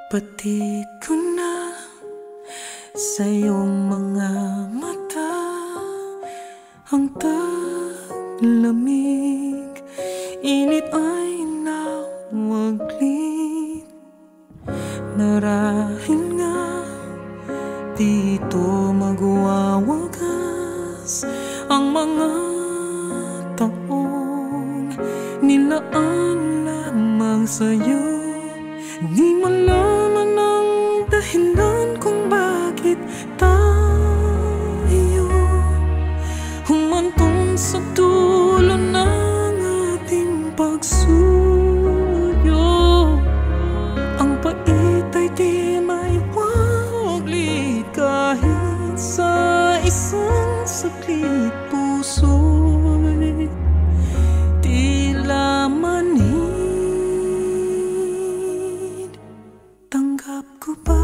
Pati ko na sa iyong mga mata ang taglamig, init ay nawaglit. Marahil nga dito magwawagas ang mga taong nilaan lamang sa'yo. Di malaman ang dahilan kung bakit tayo humantong sa dulo ng ating pagsuyo. Ang pait ay di maiwaglit kahit sa isang saglit. Puso'y tila manhid. Tanggap ko ba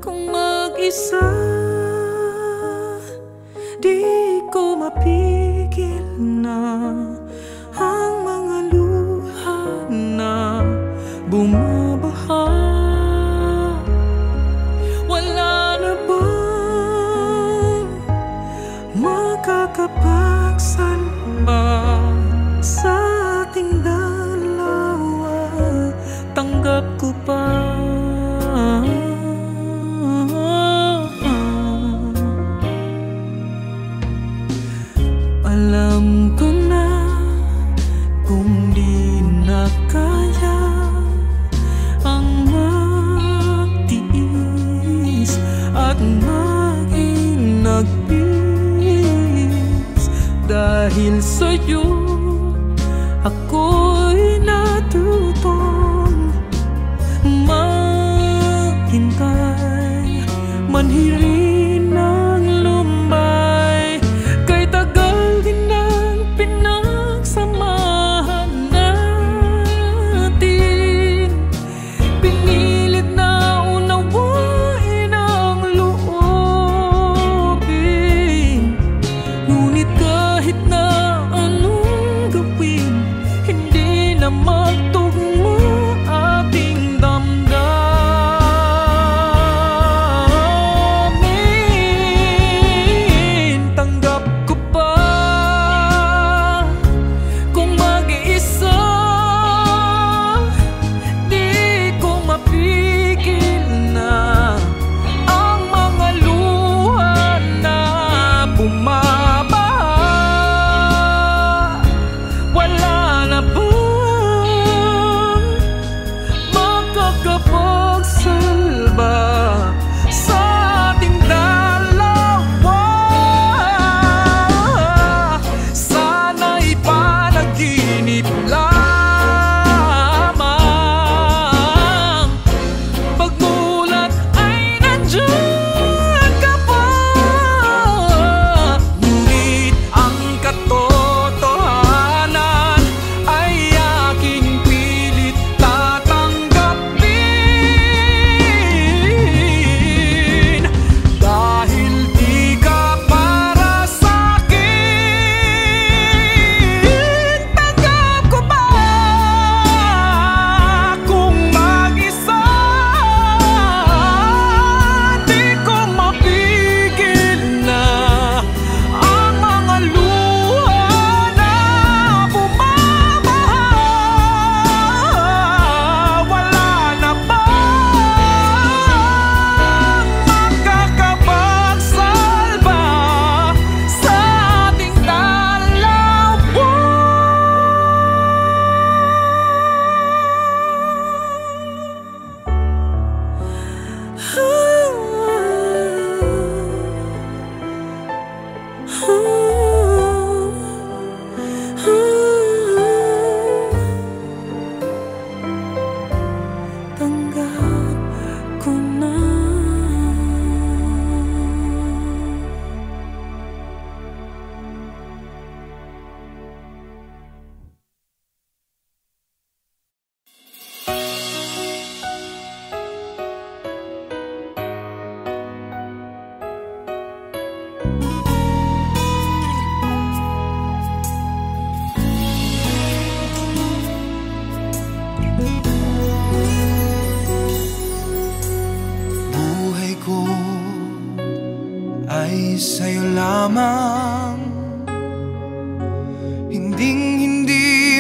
kung mag-isa di ko mapigil na ang mga luha na bumabaha? Wala na bang makakapagsalba sa ating dalawa? Tanggap ko pa alam ko na kung di na kaya ang magtiis at maginagpis. Dahil sa'yo ako'y natutong maghintay, manhirin ng lumbay. Kay tagal din ang pinagsamahan natin, pinilit na unawain ang loobin. Ngunit kahit na anong gawin, hindi na magtugma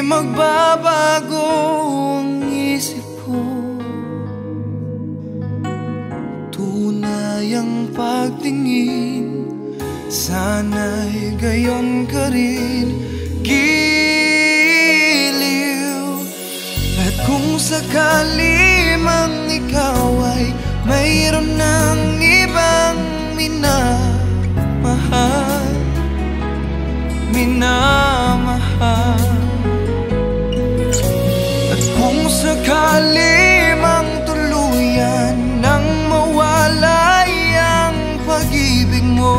magbabago ang isip ko. Tunay ang pagtingin, sana'y gayon ka rin, giliw. At kung sakali mang ikaw ay mayroon ng ibang minamahal, at kung sakali mang tuluyan nang mawalay ang pag-ibig mo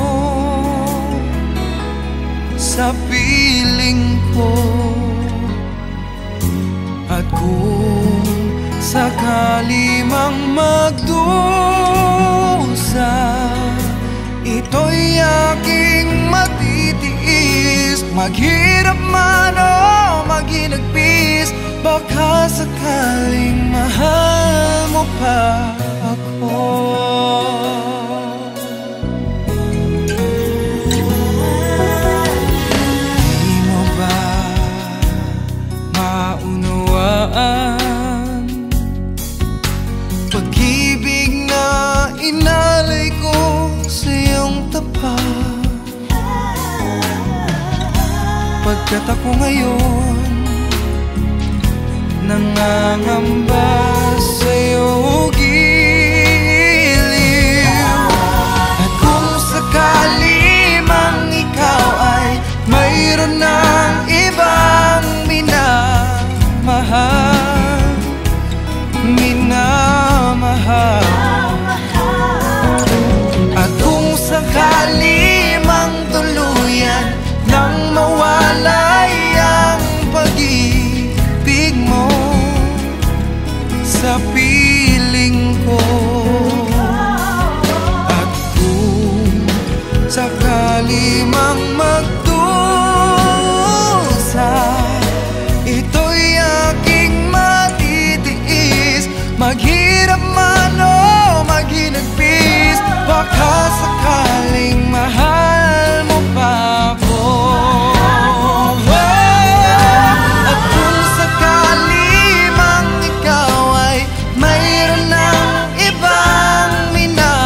sa piling ko, at kung sakali mang magdusa, ito'y aking matitiis. Maghirap man o maginagpis, baka sakaling mahal mo pa ako. Di mo ba maunawaan pag-ibig na inalay ko sa iyong tapat? Pagkat ako ngayon nangangamba sa'yo, giliw. At kung sakali mang ikaw ay mayroon ng ibang minamahal, at kung sakali mang tuluyan nang mawalay ang pag-ibig mo sa piling ko, at kung sakali mang magdusa, ito'y aking matitiis. Maghirap man o maginagpis, baka sakaling mahal mo pa ako. At kung sakali mang ikaw ay mayroon ng ibang minamahal,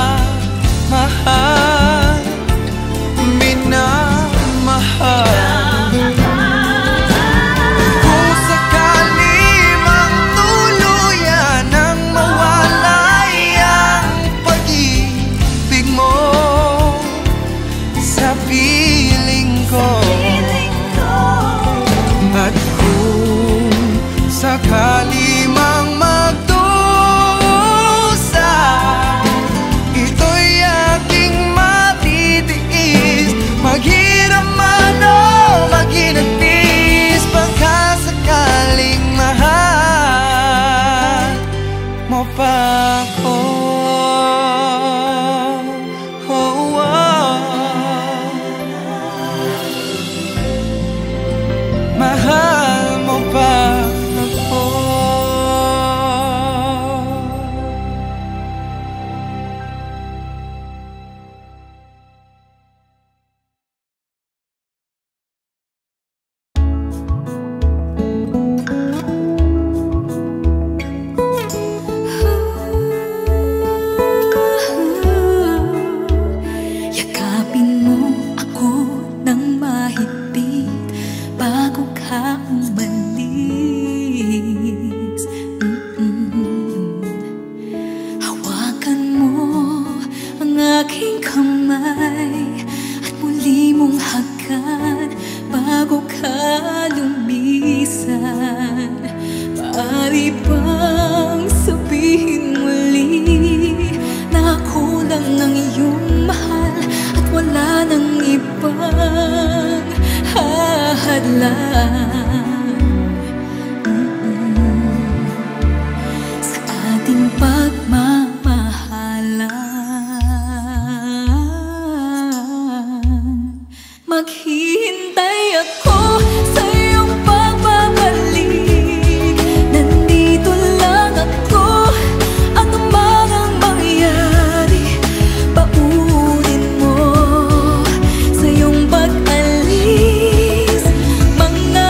kung sakali mang tuluyan nang mawalay ang pag-ibig mo sa piling ko, at kung sakali mang magdusa, ito'y aking matitiis. Maghirap man o maginagpis, baka sakaling mahal mo pa ako. Mahal mo pa ako. Yakapin mo ako ng mahigpit bago ka umalis. Hawakan mo ang aking kamay at muli mong hagan bago ka lumisan. Maaari bang sabihin muli na ako lang ang iyong mahal at wala nang ibang hahadlang sa ating pagmamahalan? Maghihintay ako sa iyong pagbabalik. Nandito lang ako, ano man ang mangyari. Paunin mo sa iyong pag-alis, mga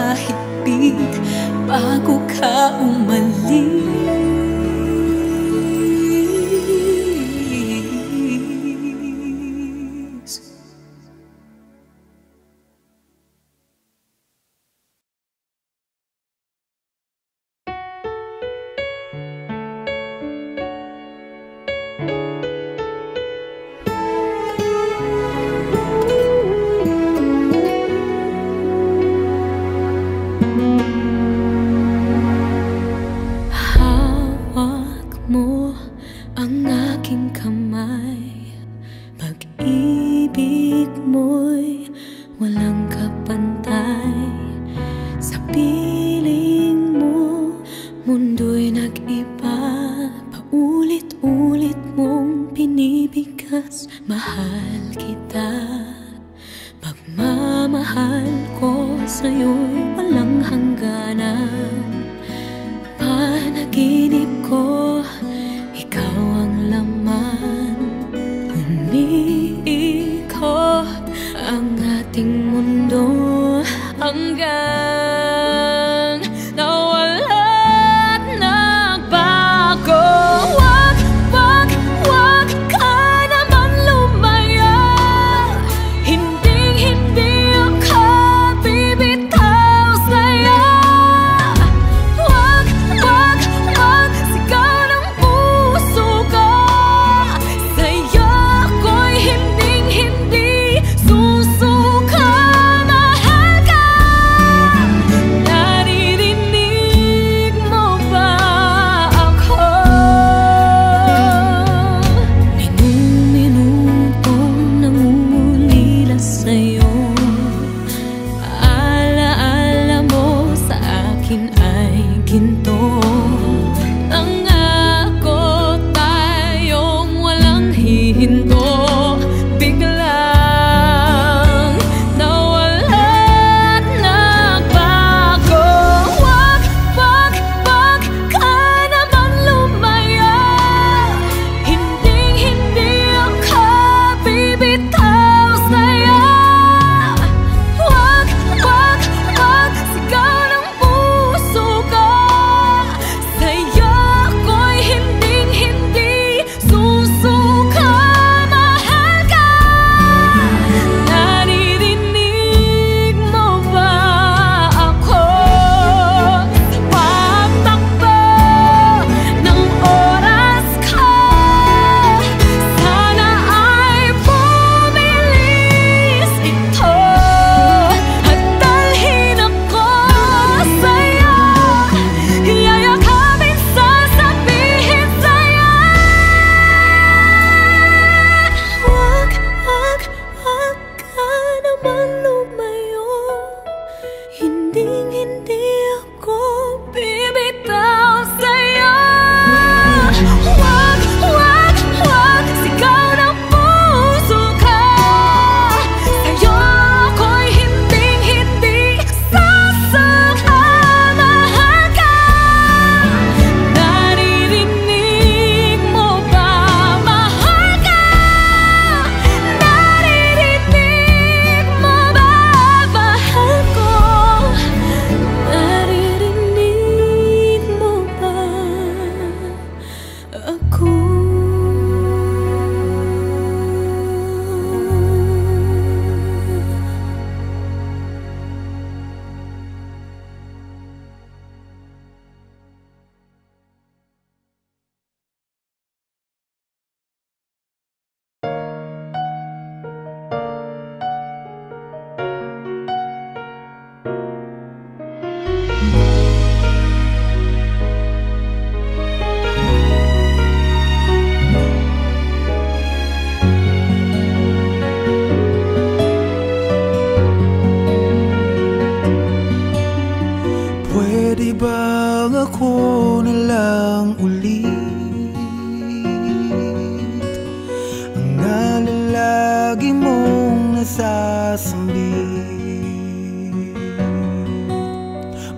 pahigpit bago ka umalis.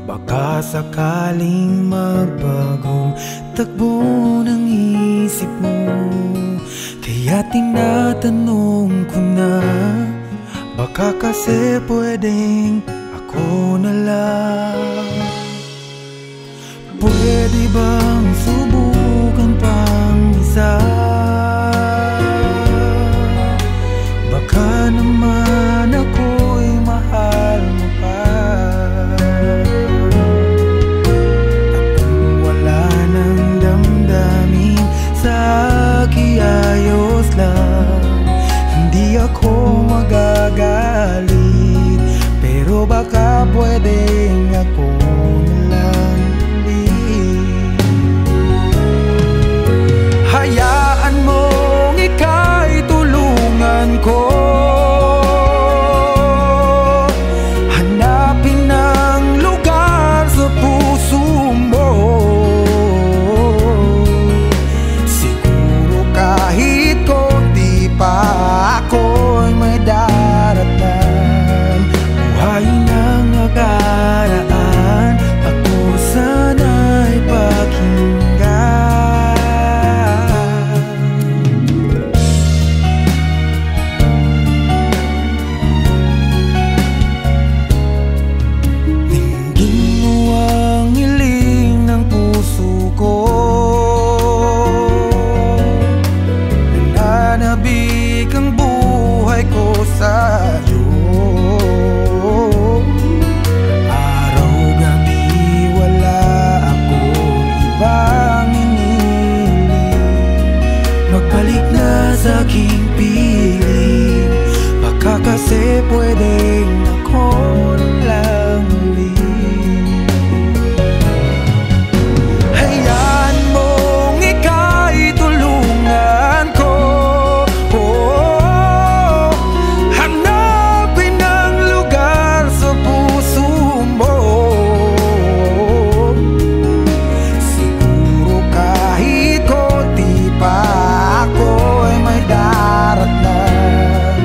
Baka sakaling magbagong takbo ng isip mo, kaya tinatanong ko na, baka kasi pwedeng ako na lang. Pwede bang subukan pang isa? Baka naman ako'y mahal mo pa. At kung wala nang damdamin sa akin, ayos lang. Hindi ako magagalit, pero baka pwedeng ako na lang ulit. Hayaan mong ika'y tulungan ko hanapin ang lugar sa puso mo. Siguro kahit konti pa ako'y may daratan. Buhayin ang nakaraan, ako sana'y pakinggan. Dinggin mo ang hiling ng puso ko, nananabik ang buhay ko sa'yo. Araw-gabi wala akong ibang iniling. Magbalik na sa aking piling, baka kasi pwedeng ako na lang ulit. Hayaan mong ika'y tulungan ko, hanapin ang lugar sa puso mo. Siguro kahit konti pa ako'y may daratan.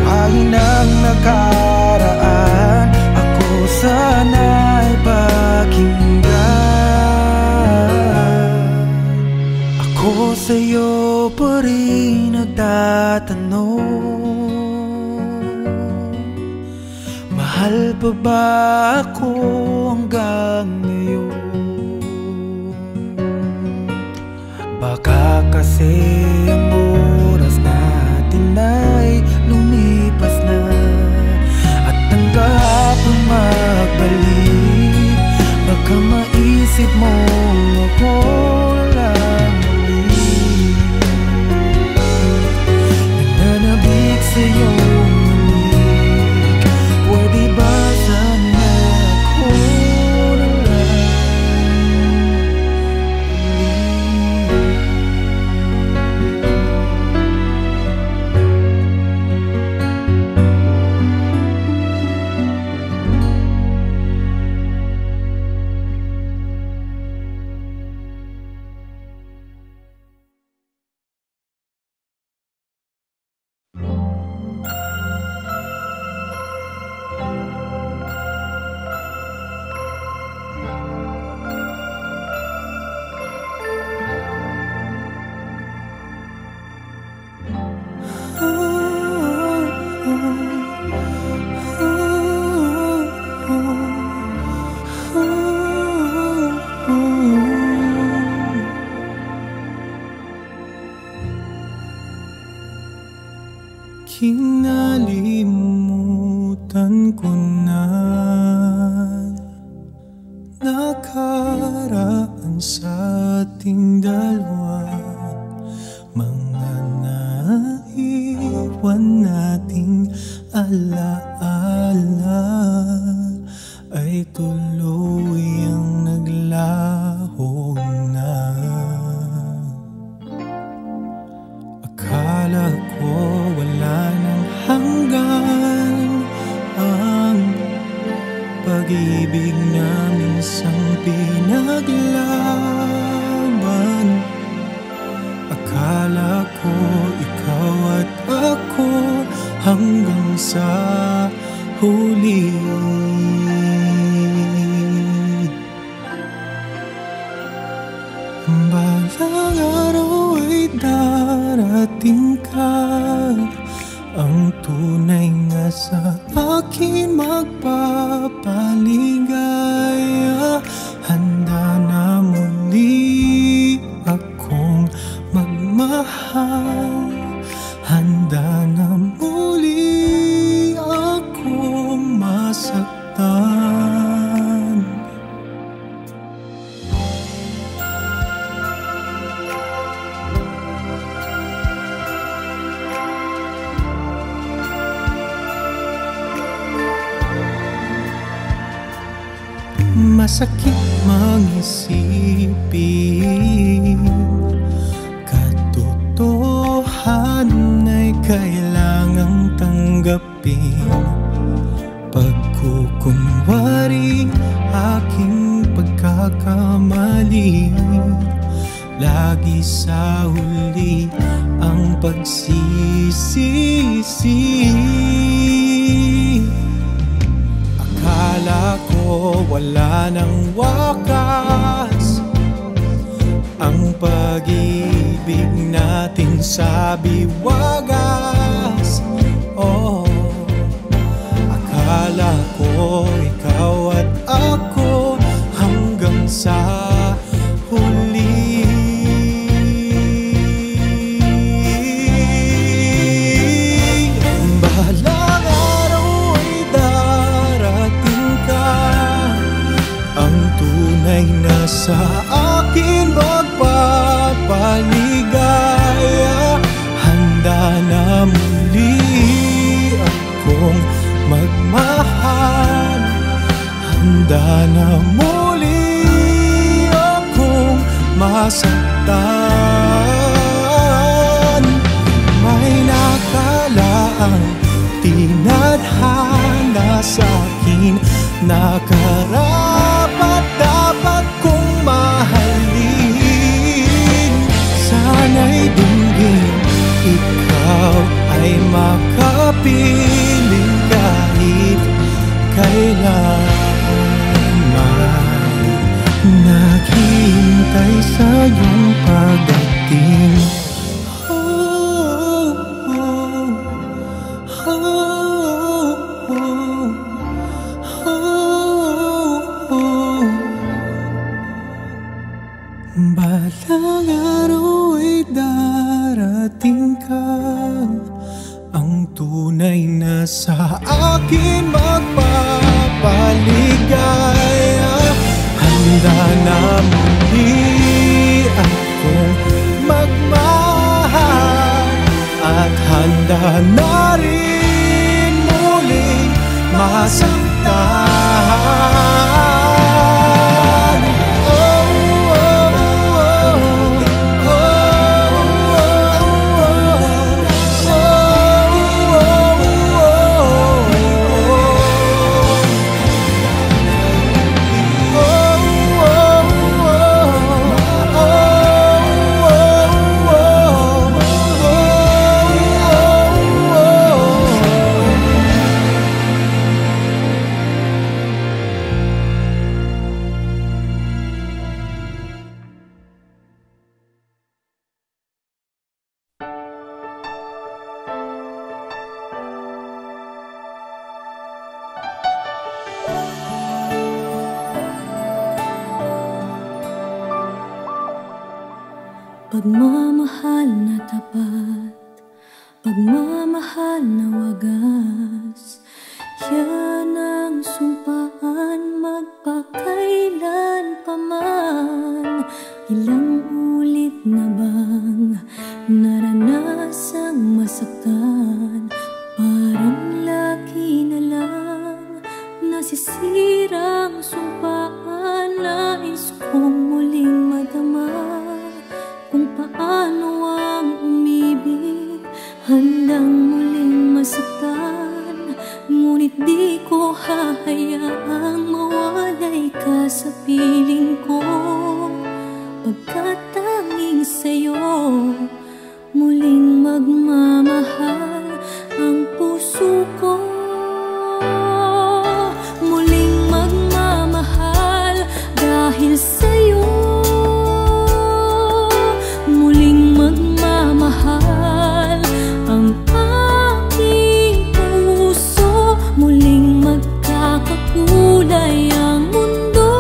Buhayin ang nakaraan, ako sana'y pakinggan. Ako sa'yo pa rin nagtatanong, mahal pa ba ako hanggang ngayon? Baka kasi ang oras natin ay lumipas na, at ang kahapon magbalik. Baka maisip mo ako lang ulit. Nananabik sa'yo ulit. Pwede ba sana ako na lang kinalimutan ko na nakaraan sa ating dalawa. Mga naiwan nating alaala ay tuluyang naglaho na. Akala ko wala nang hanggan ang pag-ibig namin sang pinaglaban. Akala ko ikaw at ako hanggang sa huli. Balang araw ay darating ka, ang tunay nga sa akin magpapakita. Masakit mangisipin, katotohanan ay kailangang tanggapin. Pagkukunwaring aking pagkakamali, lagi sa huli ang pagsisisi. Akala ko wala nang wakas ang pag-ibig natin sa biwagas. Oh, akala ko ikaw at ako hanggang sa huli. Bahalang araw ay darating ka, ang tunay na sa akin magpapaligaya. Handa na muli akong magmahal, handa na muli akong masaktan. May nakalaang tinadhana sa'kin na karapat dapat kong mahalin. Sana'y dinggin ikaw ay makapiling kahit kailanman. Naghihintay sa iyong pagdating. Balang araw ay darating ka, ang tunay na sa akin magpapaligaya. Handa na muli akong magmahal, at handa na rin muling masaktan. Pagmamahal na tapat, pagmamahal na wagas, yan ang sumpaan magpakailan paman. Ilang ulit na bang naranasang masaktan, parang lagi na lang nasisirang sumpaan. Nais kong muling madama kung paano ang umibig, handang muling masaktan. Ngunit di ko hahayaang mawalay ka sa piling ko, pagkat tanging sa'yo muling magmamahal ang puso ko. Muling magmamahal dahil sa'yo, muling magmamahal ang aking puso. Muling magkakakulay ang mundo,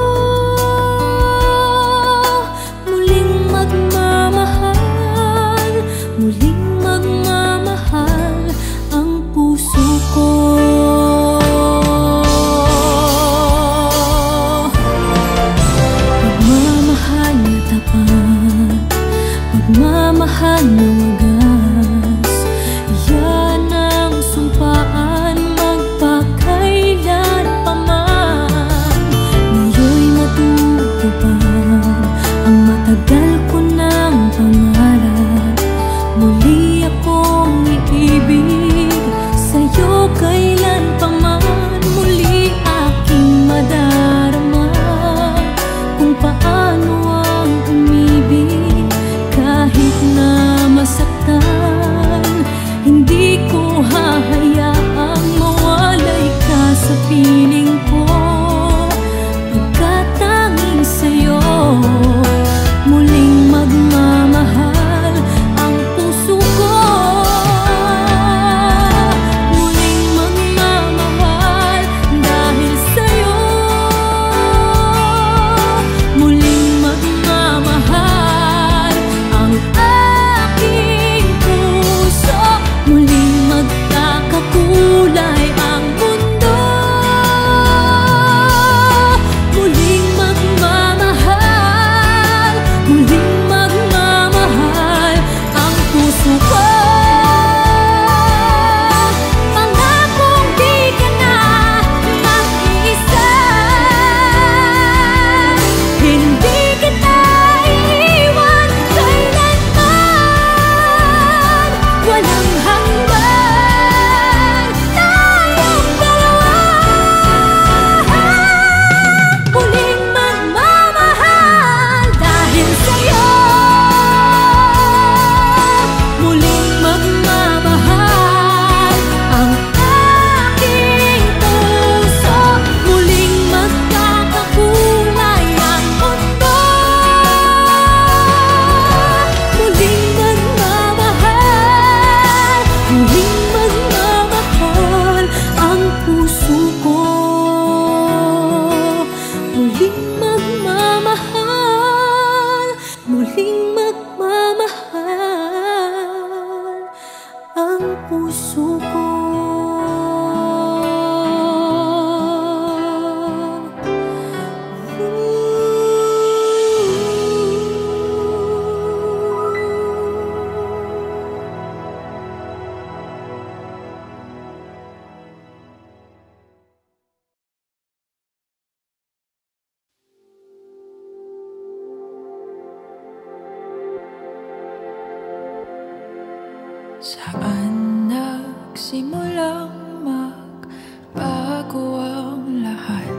Saan nagsimulang magbago ang lahat?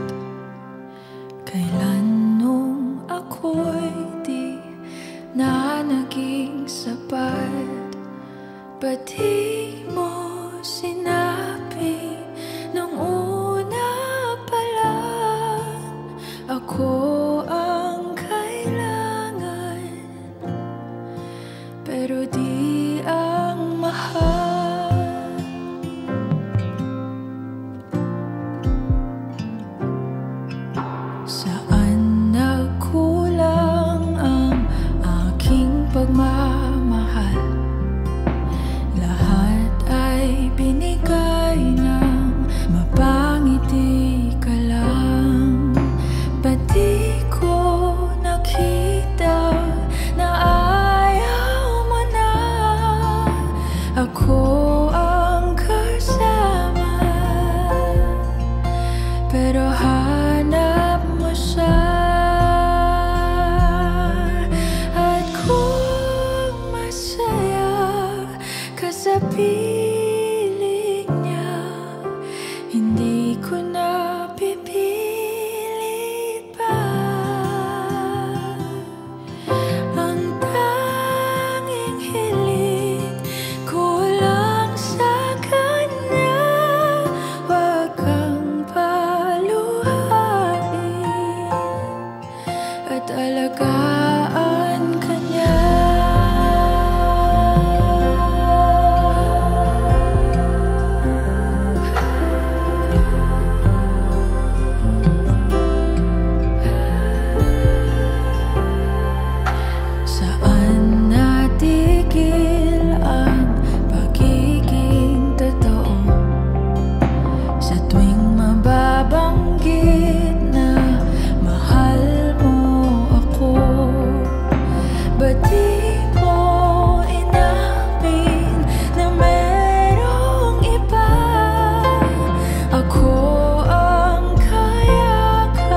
Kailan nung ako'y di na naging sapat? Ba't di mo sinabi nung una pa lang ako ang kailangan, pero di ang mahal? Saan nagkulang ang aking pagmamahal? Lahat ay binigay ng mapangiti ka lang. Ba't di ko nakita na ayaw mo na ako ang kasama? Pero hanap mo siya, at kung masaya ka sa piling niya, hindi ko na pipilit pa. Ang tanging hiling ko lang sa kanya, wag kang paluhain at alagaan ka niya. Saan natigil ang pagiging totoo? Sa tuwing mababanggit na mahal mo ako, ba't di mo inamin na merong iba? Ako ang kayakap,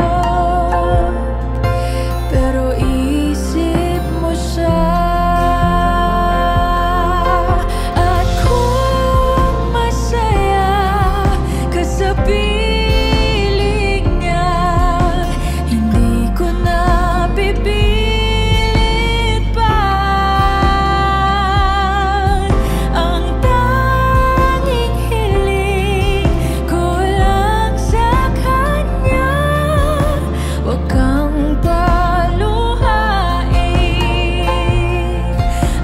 pero isip mo siya. At kung masaya ka sa piling niya, hindi ko na pipilit pa. Ang tanging hiling ko lang sa kanya, wag kang paluhain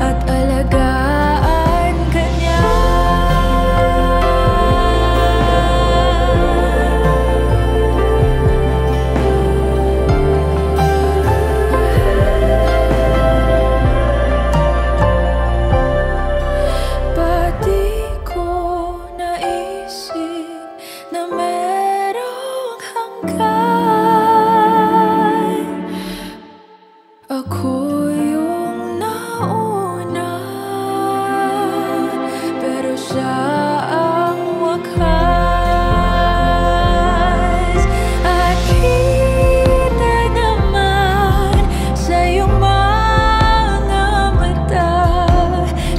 at alagaan ka niya. Ba't di ko naisip na merong hanggan? Ako yung nauna, pero siya ang wakas. At kita naman sa iyong mga mata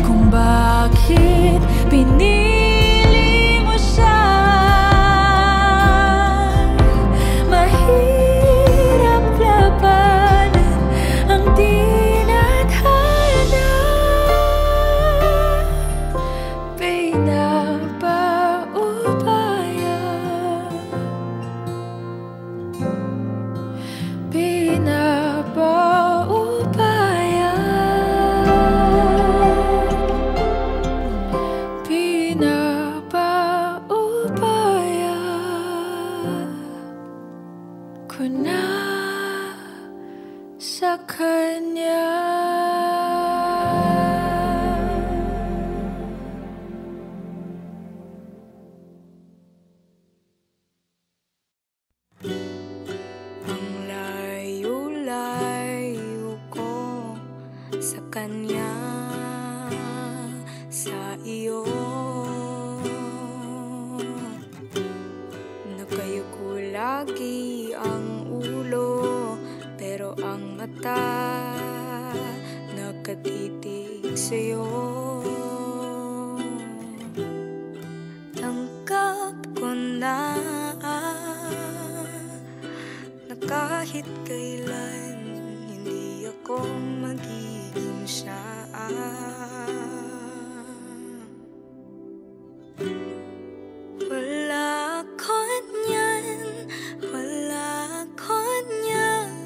kung bakit pinili mo siya. Mahirap labanan ang tinadhana. Pinapaubaya, pinapaubaya, pinapaubaya ko na sa kanya. Ang layo-layo ko sa kanya, sa iyo. Nakayuko lagi ang ulo, pero ang mata nakatitig sa'yo. kahit kailan hindi ako magiging siya. Wala ko niyan, wala ko niyan.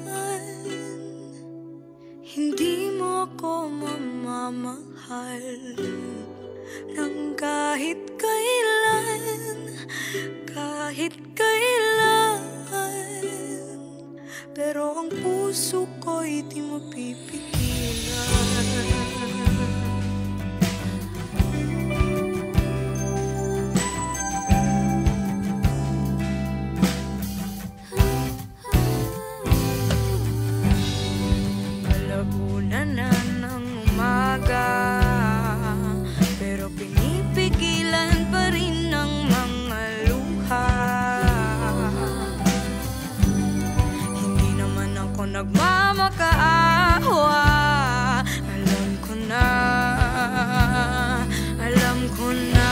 Hindi mo ako mamamahal ng kahit kailan, kahit kailan. Pero ang puso ko'y di mo pipigilan. Alauna na ng umaga, pero pinipigilan pa rin ng mga luha. Hindi naman ako nagmamakaawa. Alam ko na, alam ko na.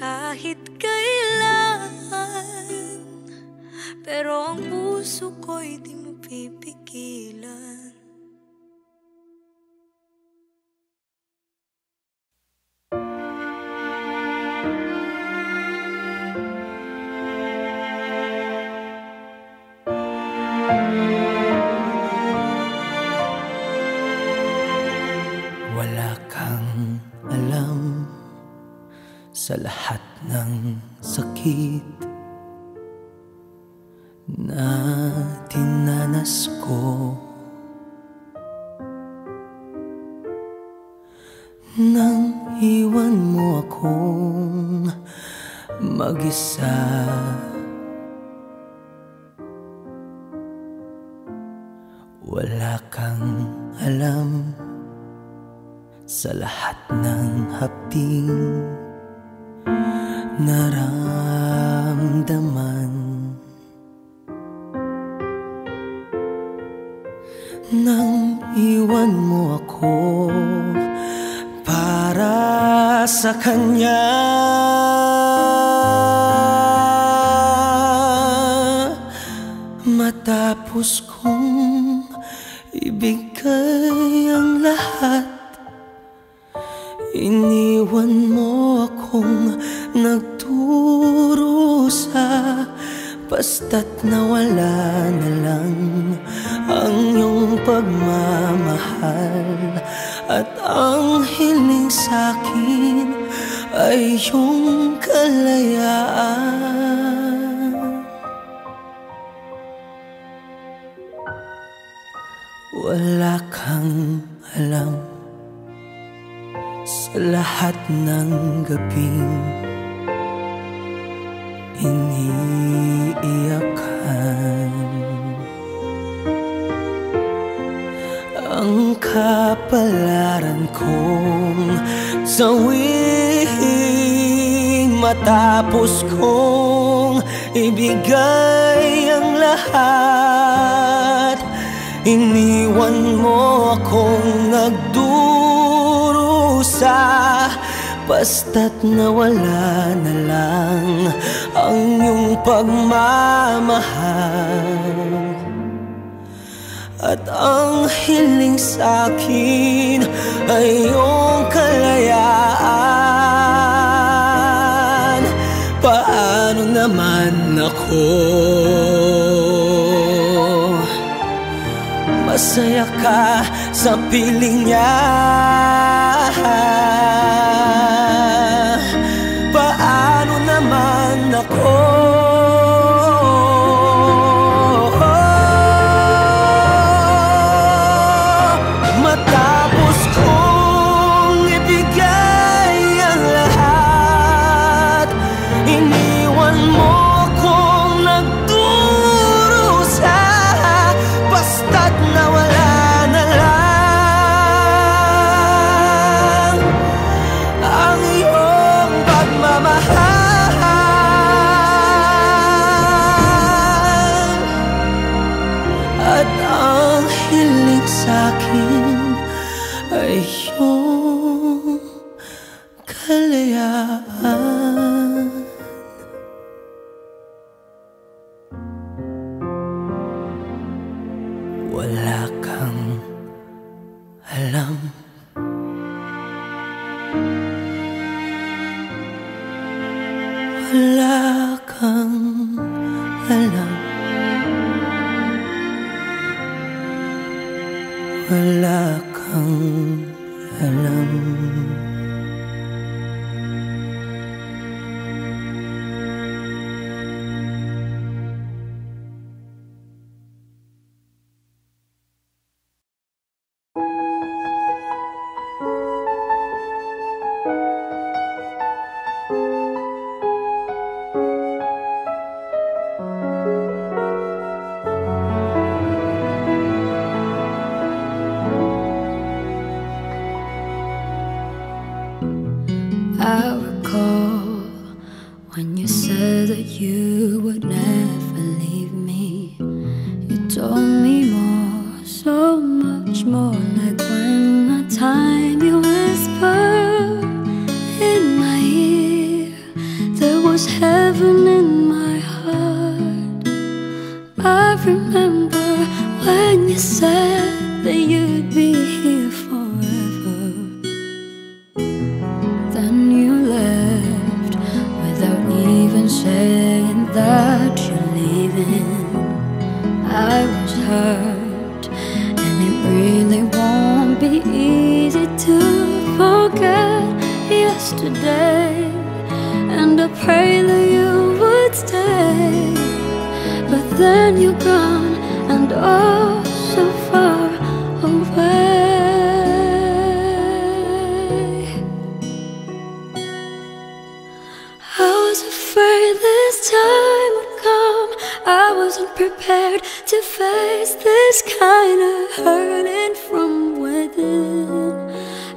Kahit kailan, pero ang puso ko'y di mo pipigilan. Wala kang alam sa lahat ng sakit na dinanas ko, nang iwan mo akong mag-isa. Wala kang alam sa lahat ng hapding naramdaman, nang iwan mo ako para sa kanya. Matapos kong ibigay ang lahat, iniwan mo akong nagdurusa. Basta't nawala na lang ang iyong pagmamahal, at ang hiling sa'kin ay iyong kalayaan. Wala kang alam sa lahat ng gabing iniiyakan. Ang kapalaran kong sawihin matapos kong ibigay ang lahat. Iniwan mo akong nagdurusa, basta't nawala na lang ang iyong pagmamahal. At ang hiling sa'kin ay iyong kalayaan. Paano naman ako masaya ka sa piling niya? Paano naman ako matapos kong ibigay ang lahat? Iniwan mo akong nagdurusa, basta't nawala na lang ang iyong pagmamahal. At ang hiling sa'kin ay iyong kalayaan. Wala kang alam, wala kang alam, wala kang alam. I recall when you said that you would never leave me. You told me more, so much more. Like when the time you whispered in my ear, there was heaven in my heart. I remember when you said that you'd be here forever. Then you left without even saying that you're leaving. I was hurt, and it really won't be easy to forget yesterday. And I pray that you would stay, but then you're gone, and oh, so far away. I was afraid this time would come. I wasn't prepared to face this kind of hurting from within.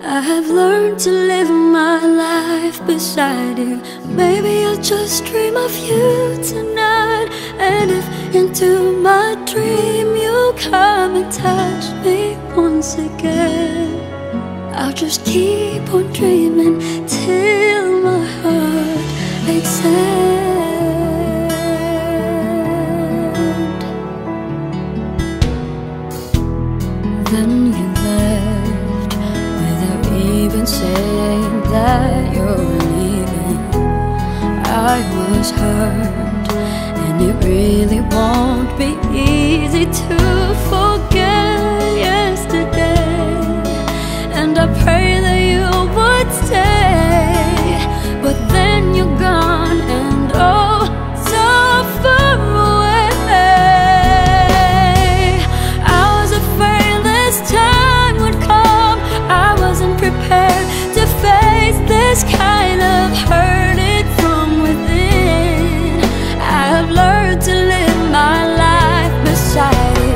I have learned to live my life beside you. Maybe I'll just dream of you tonight. And if into my dream you come and touch me once again, I'll just keep on dreaming till my heart extends. Then you left without even saying that you're leaving. I was hurt, and it really won't be easy to forget yesterday. And I pray that you would stay, but then you're gone, and oh, so far away. I was afraid this time would come. I wasn't prepared to face this kind of hurting from within. I have learned to live my life beside you.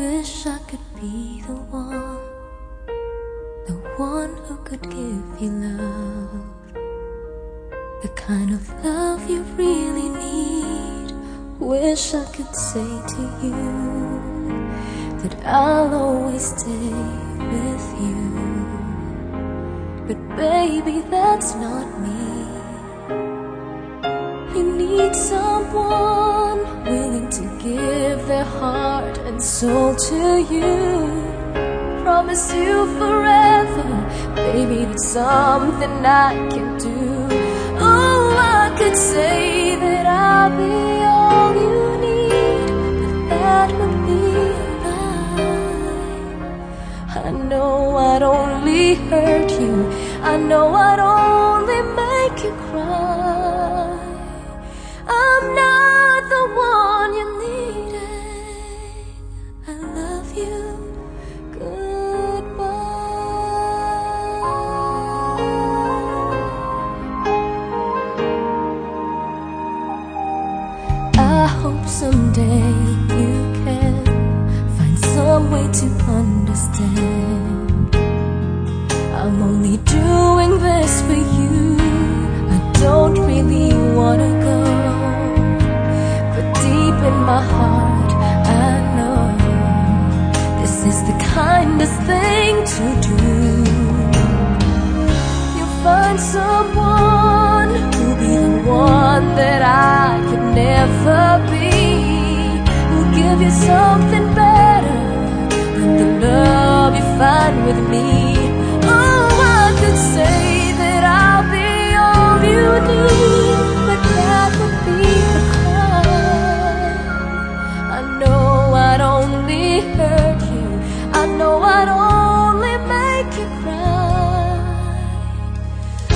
wish I could be the one who could give you love, the kind of love you really need. Wish I could say to you that I'll always stay with you, but baby, that's not me. You need someone willing to give their heart and soul to you. Promise you forever, baby, that's something I can do. Oh, I could say that I'll be all you need, but that would be a lie. I know I'd only hurt you, I know I'd only make you cry. I'm not the one you needed. I love you. I hope someday you can find some way to understand. I'm only doing this for you. I don't really wanna go, but deep in my heart I know this is the kindest thing to do. You'll find someone who'll be the one that I could never be, who'll give you something better than the love you find with me. Oh, I could say that I'll be all you need, but that would be a crime. I know I'd only hurt you, I know I'd only make you cry.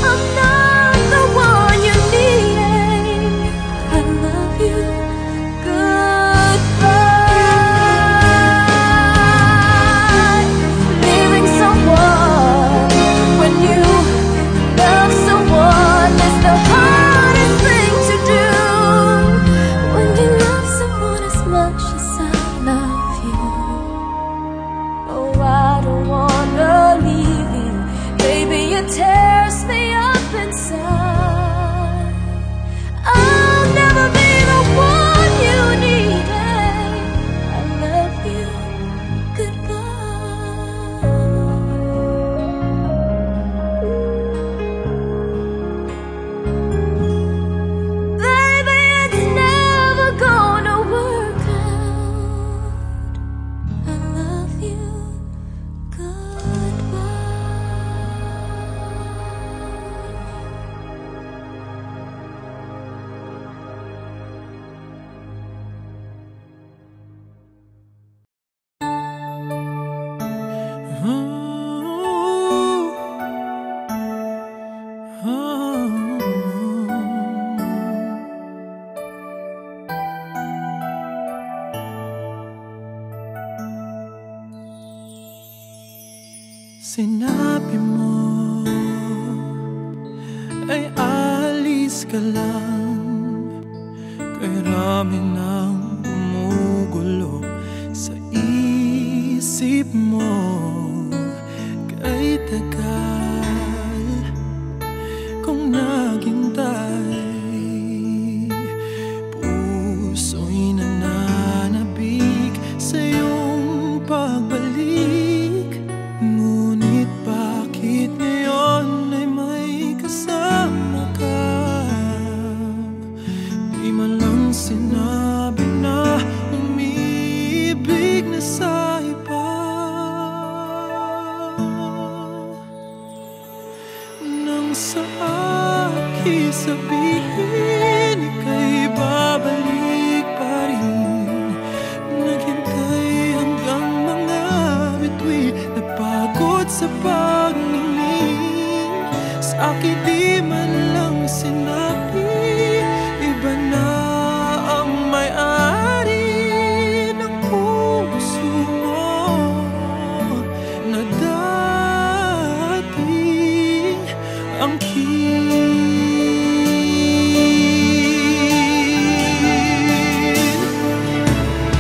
I'm not the one you needed. I love you. Goodbye. Leaving someone when you love someone is the hardest thing to do. When you love someone as much as I love you. Oh, I don't wanna leave you, baby, it tears me up inside. I'll never be the one you needed. I love you. Goodbye. Baby, it's never gonna work out. I love you. Goodbye. Sinabi mo ay alis ka lang, kay rami nang gumugulo sa isip mo. Kay tagal kung naghintay, puso'y nananabik sa iyong pagbalik. Ngunit bakit ngayon ay may kasama ka? Di man lang sinabi na umibig na sa iba. Nang sa akin sabihin, ika'y babalik pa rin. Naghintay hanggang mga bituin, napagod sa pagniling. Sa akin di man lang sinabi, iba na ang may-ari ng puso mo, na dating angkin.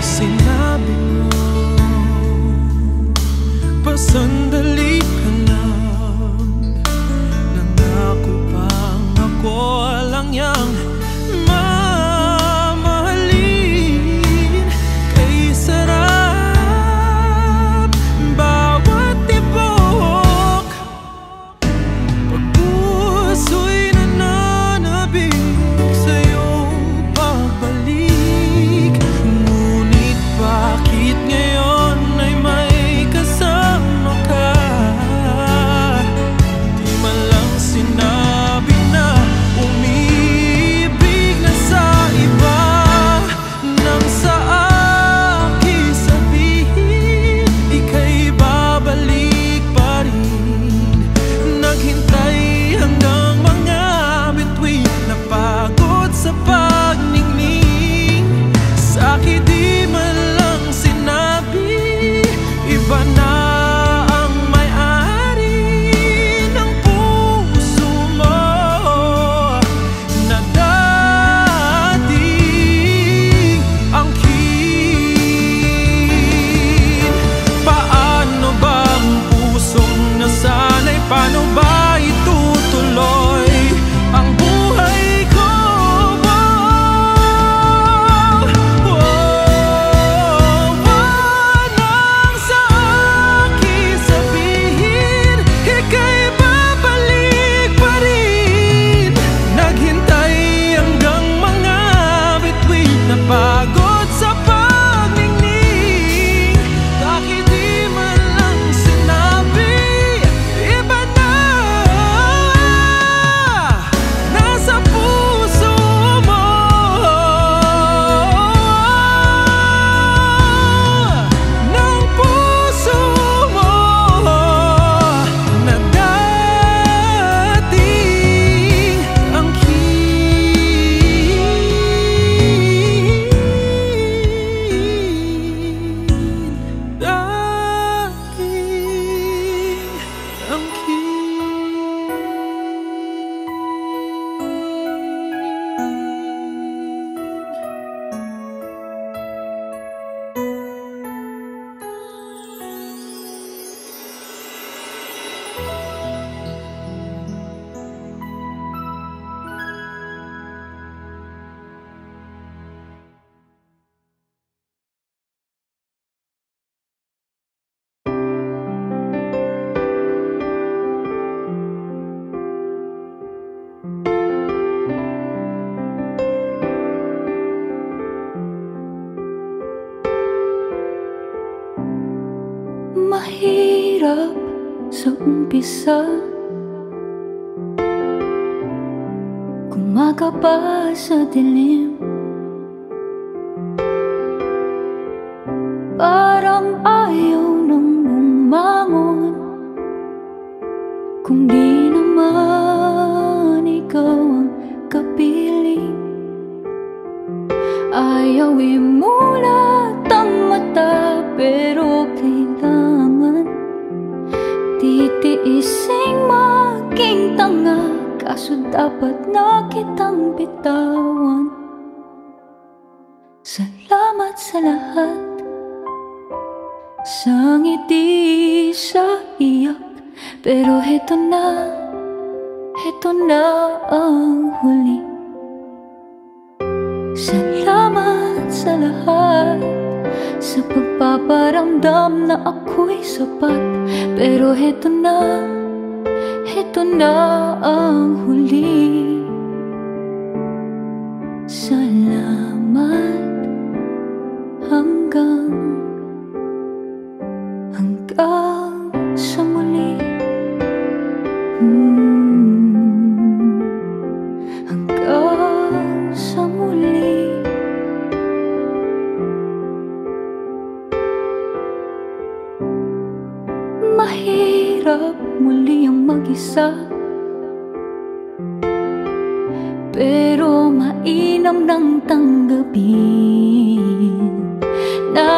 Sinabi mo Iba na ang may-ari ng puso mo na dating angkin. Paano ba ang pusong nasanay? Paano ba itutuloy ang buhay ko? Nang sa akin sabihin, ika'y babalik pa rin. Naghintay hanggang mga bituin na pagod sa pagningning. Bakit di man lang sinabi? Iba na, nasa puso mo. Ng puso mo na dating angkin. Dating angkin. Mahirap sa umpisa, kumaga pa sa dilim. Parang ayaw nang bumangon, kung di naman ikaw ang kapiling. Ayaw imulat ang mata, pero kailangan titiising maging tanga. Kaso dapat na kitang bitawan. Salamat sa lahat, sa ngiti, sa iyak. Pero heto na ang huli. Salamat sa lahat, sa pagpaparamdam na ako'y sapat. Pero heto na ang huli. Salamat hanggang sa muli. Hanggang sa muli. Mahirap muli ang mag-isa, pero mainam nang tanggapin na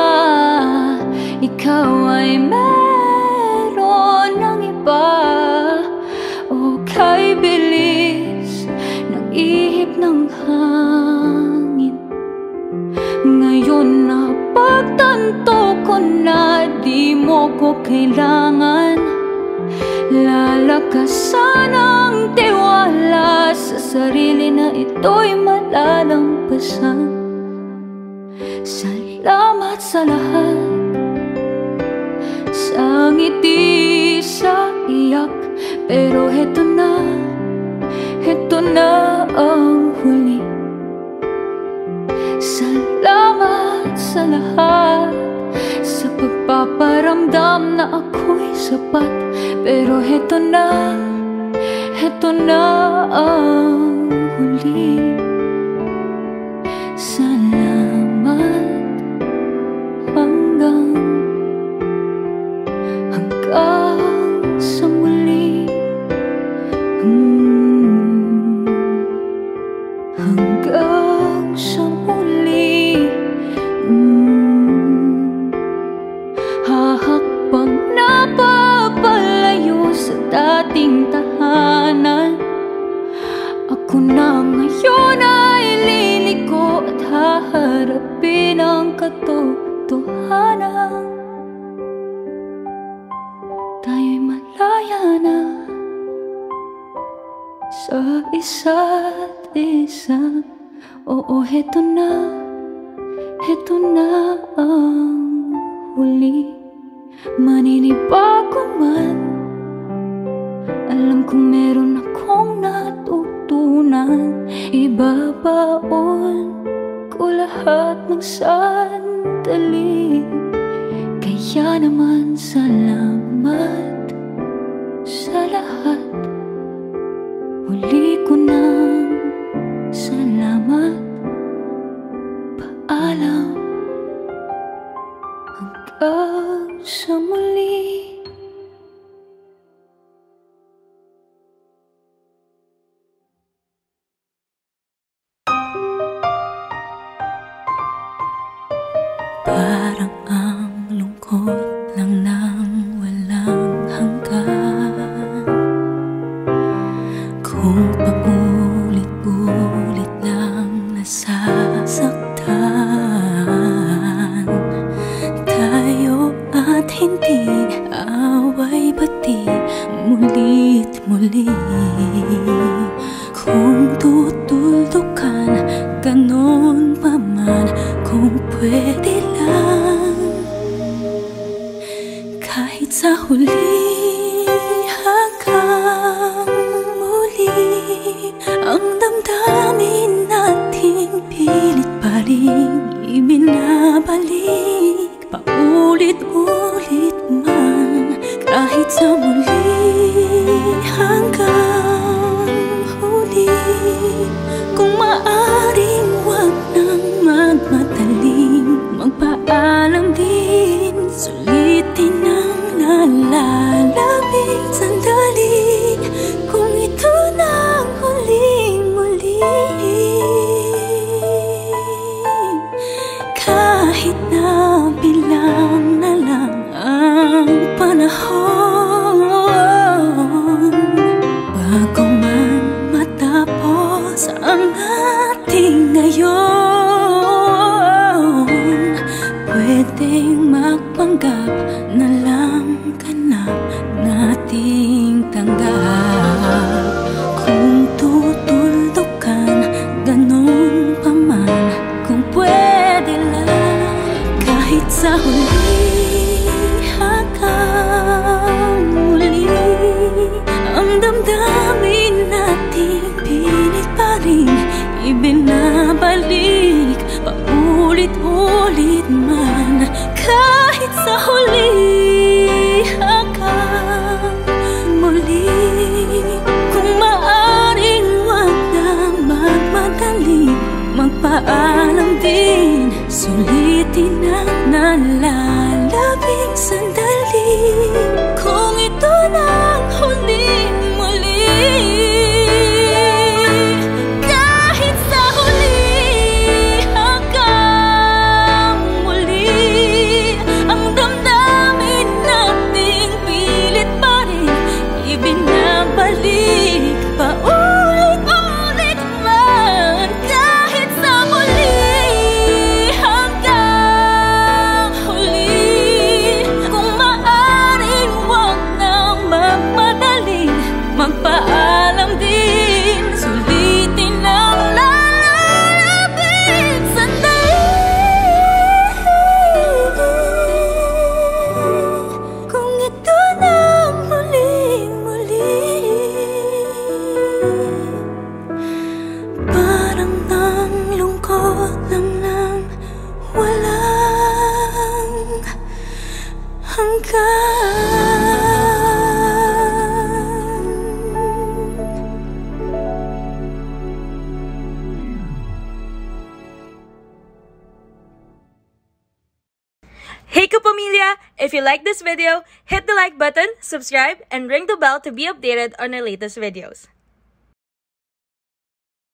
ikaw ay meron ng iba. O kay bilis ng ihip ng hangin, ngayon na pagtanto ko na di mo ko kailangan. Lalakasan ang tiwala sa sarili na ito'y malalampasan. Salamat sa lahat, sa ngiti, sa iyak. Pero heto na ang huli. Salamat sa lahat, sa pagpaparamdam na ako'y sapat. Pero heto na ang huli. Salamat hanggang sa muli. Hanggang sa muli. Hahak katotohanan. Tayo'y malaya na sa isa't isa. Oo, heto na ang huli. Maninibago man, alam kong meron akong natutunan. Ibabaon ko lahat ng sandali. Kaya naman salamat sa lahat. Huli ko ng salamat. Paalam hanggang sa muli. Parang ang lungkot lang nang walang hanggan. Kung paulit-ulit lang nasasaktan tayo at hindi away-bati muli't muli. Kung tutuldukan, ganon pa man, kung pwede lang. Kahit sa huli hanggang muli, ang damdamin nating pilit pa rin ibinabalik. Paulit-ulit man, kahit sa muli hanggang huli. Kung maaring wag nang magmadaling magpaalam din. Sulitin ang nalalabing sandali. Kung ito na ang huling muli. Kahit na bilang na lang ang panahon, bago man matapos ang ating ngayon, pwedeng magpanggap na lang ganap nating tanggap. Kung tutuldukan, ganon pa man, kung pwede lang. Kahit sa huli hanggang muli, ang damdamin nating pilit pa rin ibinabalik. Paulit-ulit man, kahit sa huli hanggang muli. Kung maaring wag na magmadali, magpaalam din. Sulitin ang nalalabing sandali. Kung ito na ang huling muli. Kahit sa huli hanggang muli, ang damdamin nating pilit pa rin ibinabalik. Paulit-ulit man, kahit sa muli hanggang huli. Kung maaring wag nang magmadali, magpaalam din. Sulitin ang lalabing sandali. Kung ito na ang huling muli. Parang ang lungkot lang nang walang hanggan. Hey Kapamilya! If you like this video, hit the like button, subscribe, and ring the bell to be updated on our latest videos.